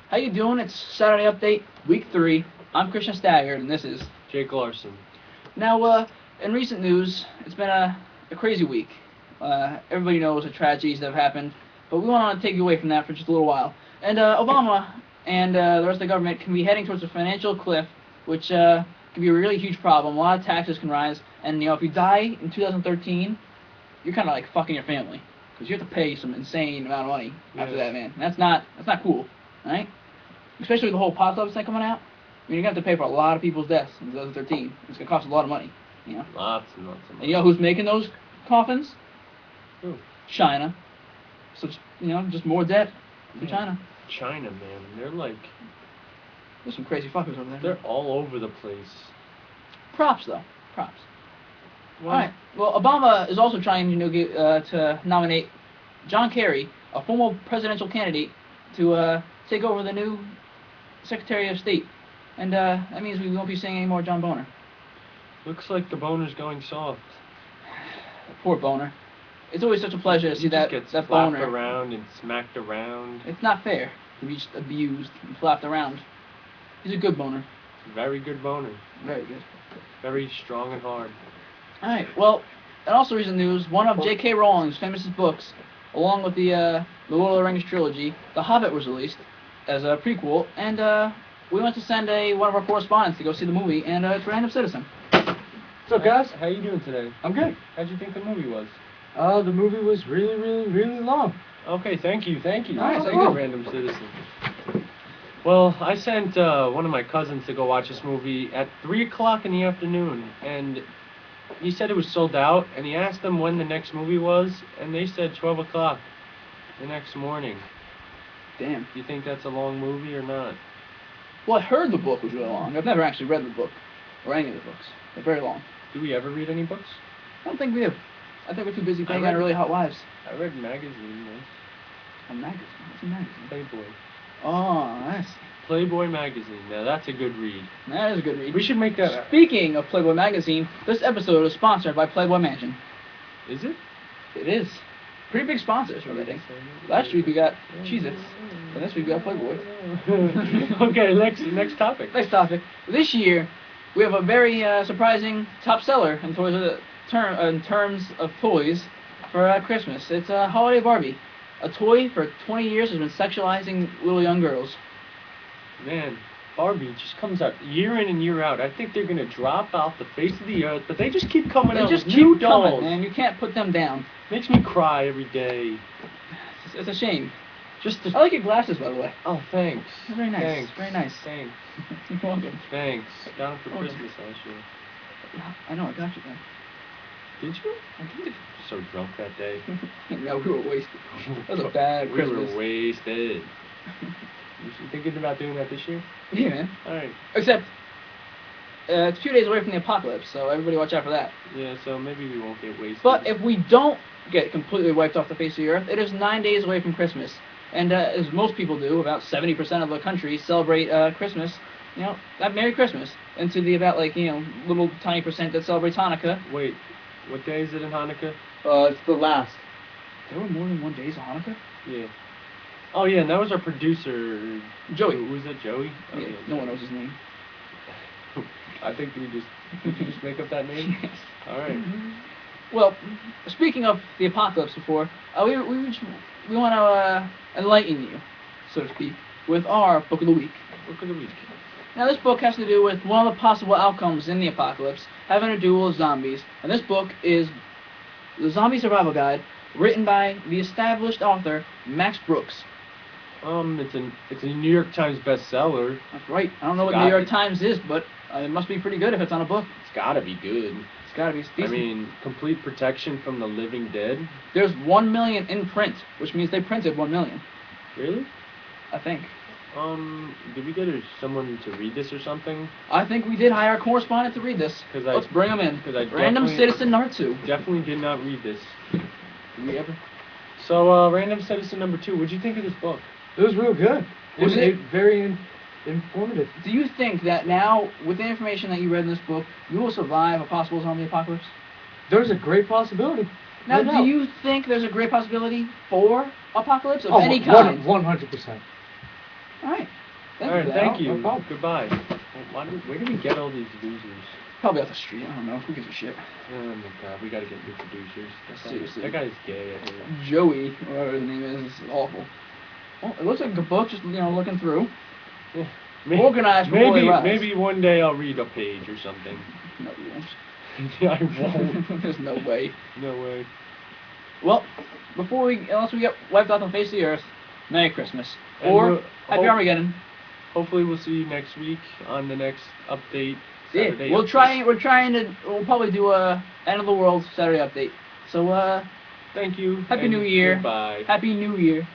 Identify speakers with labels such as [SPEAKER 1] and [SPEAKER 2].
[SPEAKER 1] How you doing? It's Saturday Update, Week 3. I'm Christian Staggard, and this is...
[SPEAKER 2] Jake Larson.
[SPEAKER 1] Now, in recent news, it's been a crazy week. Everybody knows the tragedies that have happened, but we want to take you away from that for just a little while. And Obama and the rest of the government can be heading towards a financial cliff, which can be a really huge problem. A lot of taxes can rise, and if you die in 2013, you're kind of like fucking your family, because you have to pay some insane amount of money after that, man. And that's not cool, right? Especially with the whole apocalypse thing coming out. I mean, you're going to have to pay for a lot of people's deaths in 2013. It's going to cost a lot of money,
[SPEAKER 2] Lots and lots of money.
[SPEAKER 1] And you know who's making those coffins?
[SPEAKER 2] Who?
[SPEAKER 1] China. So, just more debt for China.
[SPEAKER 2] China, man. They're like...
[SPEAKER 1] There's some crazy fuckers over there.
[SPEAKER 2] They're all over the place.
[SPEAKER 1] Props, though. Props.
[SPEAKER 2] Well,
[SPEAKER 1] Alright. Well, Obama is also trying to nominate John Kerry, a former presidential candidate, to take over the new Secretary of State. And that means we won't be seeing any more John Boner.
[SPEAKER 2] Looks like the boner's going soft.
[SPEAKER 1] Poor Boner. It's always such a pleasure to see that
[SPEAKER 2] flapped
[SPEAKER 1] Boner
[SPEAKER 2] around and smacked around.
[SPEAKER 1] It's not fair to be just abused and flapped around. He's a good Boner.
[SPEAKER 2] Very good boner.
[SPEAKER 1] Very good.
[SPEAKER 2] Very strong and hard.
[SPEAKER 1] Alright, well, in also recent news, one of J.K. Rowling's famous books, along with the Lord of the Rings trilogy, The Hobbit, was released as a prequel, and we went to send one of our correspondents to go see the movie, and it's Random Citizen.
[SPEAKER 3] What's up, guys?
[SPEAKER 2] How you doing today?
[SPEAKER 3] I'm good.
[SPEAKER 2] How'd you think the movie was?
[SPEAKER 3] The movie was really long.
[SPEAKER 2] Okay, thank you.
[SPEAKER 1] Nice,
[SPEAKER 2] Thank
[SPEAKER 1] thank
[SPEAKER 2] you,
[SPEAKER 1] you.
[SPEAKER 2] Random Citizen. Well, I sent one of my cousins to go watch this movie at 3 o'clock in the afternoon, and he said it was sold out, and he asked them when the next movie was, and they said 12 o'clock the next morning.
[SPEAKER 1] Damn.
[SPEAKER 2] Do you think that's a long movie or not?
[SPEAKER 1] Well, I heard the book was really long. I've never actually read the book, or any of the books. They're very long.
[SPEAKER 2] Do we ever read any books?
[SPEAKER 1] I don't think we do. I think we're too busy paying
[SPEAKER 2] read-
[SPEAKER 1] our really hot wives.
[SPEAKER 2] I read magazine once.
[SPEAKER 1] A magazine? What's a magazine?
[SPEAKER 2] Playboy.
[SPEAKER 1] Oh, I see.
[SPEAKER 2] Playboy magazine. Now that's a good read.
[SPEAKER 1] That is a good read.
[SPEAKER 2] We should make that.
[SPEAKER 1] Speaking of Playboy magazine, this episode is sponsored by Playboy Mansion.
[SPEAKER 2] Is it?
[SPEAKER 1] It is. Pretty big sponsors, really. I think. Last week we got Cheez-Its, and this week we got Playboy.
[SPEAKER 2] Okay, next topic.
[SPEAKER 1] Next topic. This year, we have a very surprising top seller in terms of toys for Christmas. It's Holiday Barbie. A toy for 20 years has been sexualizing little young girls.
[SPEAKER 2] Man, Barbie just comes out year in and year out. I think they're gonna drop off the face of the earth, but they just keep coming
[SPEAKER 1] They
[SPEAKER 2] out
[SPEAKER 1] just
[SPEAKER 2] with new
[SPEAKER 1] keep
[SPEAKER 2] dolls.
[SPEAKER 1] coming, man. You can't put them down.
[SPEAKER 2] Makes me cry every day.
[SPEAKER 1] It's a shame.
[SPEAKER 2] Just to...
[SPEAKER 1] I like your glasses, by the way.
[SPEAKER 2] Oh, thanks.
[SPEAKER 1] They're very nice.
[SPEAKER 2] Thanks.
[SPEAKER 1] Very nice.
[SPEAKER 2] Thanks.
[SPEAKER 1] You're welcome.
[SPEAKER 2] Thanks. Got them for
[SPEAKER 1] Okay.
[SPEAKER 2] Christmas last year.
[SPEAKER 1] I know, I got you, man.
[SPEAKER 2] Did you?
[SPEAKER 1] I did.
[SPEAKER 2] So drunk that day.
[SPEAKER 1] No, we were wasted. That was a bad
[SPEAKER 2] We
[SPEAKER 1] Christmas.
[SPEAKER 2] were wasted. You thinking about doing that this year?
[SPEAKER 1] Yeah, man.
[SPEAKER 2] Alright.
[SPEAKER 1] Except, it's a few days away from the apocalypse, so everybody watch out for that.
[SPEAKER 2] Yeah, so maybe we won't get wasted.
[SPEAKER 1] But if we don't get completely wiped off the face of the earth, it is 9 days away from Christmas. And as most people do, about 70% of the country celebrate Christmas, that Merry Christmas. And to the about, little tiny percent that celebrates Hanukkah.
[SPEAKER 2] Wait, what day is it in Hanukkah?
[SPEAKER 3] It's the last.
[SPEAKER 1] There were more than 1 day of Hanukkah?
[SPEAKER 2] Yeah. Oh yeah, and that was our producer.
[SPEAKER 1] Joey.
[SPEAKER 2] Who was it, Joey? Oh,
[SPEAKER 1] Yeah, no one knows his name.
[SPEAKER 2] I think did you just make up that name?
[SPEAKER 1] Yes.
[SPEAKER 2] Alright.
[SPEAKER 1] Well, speaking of the apocalypse before, we want to enlighten you, so to speak, with our book of the week.
[SPEAKER 2] Book of the week.
[SPEAKER 1] Now, this book has to do with one of the possible outcomes in the apocalypse, having to do with zombies. And this book is The Zombie Survival Guide, written by the established author Max Brooks.
[SPEAKER 2] It's a New York Times bestseller.
[SPEAKER 1] That's right. I don't know what New York Times is, but it must be pretty good if it's on a book.
[SPEAKER 2] It's gotta be good.
[SPEAKER 1] It's gotta be decent.
[SPEAKER 2] I mean, complete protection from the living dead.
[SPEAKER 1] There's 1 million in print, which means they printed 1 million.
[SPEAKER 2] Really?
[SPEAKER 1] I think.
[SPEAKER 2] Did we get someone to read this or something?
[SPEAKER 1] I think we did hire a correspondent to read this. Let's bring him in. Random Citizen number 2.
[SPEAKER 2] Definitely did not read this.
[SPEAKER 1] Did we ever?
[SPEAKER 2] So, Random Citizen number 2, what'd you think of this book?
[SPEAKER 3] It was real good.
[SPEAKER 1] Was it?
[SPEAKER 3] Very informative.
[SPEAKER 1] Do you think that now, with the information that you read in this book, you will survive a possible zombie apocalypse?
[SPEAKER 3] There's a great possibility.
[SPEAKER 1] Now,
[SPEAKER 3] No
[SPEAKER 1] do
[SPEAKER 3] doubt.
[SPEAKER 1] you think there's a great possibility for apocalypse of any kind?
[SPEAKER 3] 100%.
[SPEAKER 1] All right.
[SPEAKER 2] All right,
[SPEAKER 1] for that.
[SPEAKER 2] thank
[SPEAKER 3] No
[SPEAKER 2] you.
[SPEAKER 3] problem.
[SPEAKER 2] Goodbye. Where did we get all these losers?
[SPEAKER 1] Probably off the street. I don't know. Who gives a shit?
[SPEAKER 2] Oh my god, we gotta get new producers.
[SPEAKER 1] Seriously.
[SPEAKER 2] That guy's gay, I hear.
[SPEAKER 1] Joey, or whatever his name is awful. Well, it looks like a book. Just looking through.
[SPEAKER 2] Yeah.
[SPEAKER 1] Organized before they rise.
[SPEAKER 2] Maybe one day I'll read a page or something.
[SPEAKER 1] No, you won't.
[SPEAKER 2] I won't.
[SPEAKER 1] There's no way.
[SPEAKER 2] No way.
[SPEAKER 1] Well, unless we get wiped off the face of the earth, Merry Christmas.
[SPEAKER 2] And
[SPEAKER 1] Or Happy Armageddon.
[SPEAKER 2] Hopefully we'll see you next week on the next update.
[SPEAKER 1] Yeah,
[SPEAKER 2] Saturday
[SPEAKER 1] we'll
[SPEAKER 2] update.
[SPEAKER 1] we'll probably do a End of the World Saturday update. So,
[SPEAKER 2] Thank you.
[SPEAKER 1] Happy
[SPEAKER 2] and
[SPEAKER 1] New Year.
[SPEAKER 2] Goodbye.
[SPEAKER 1] Happy New Year.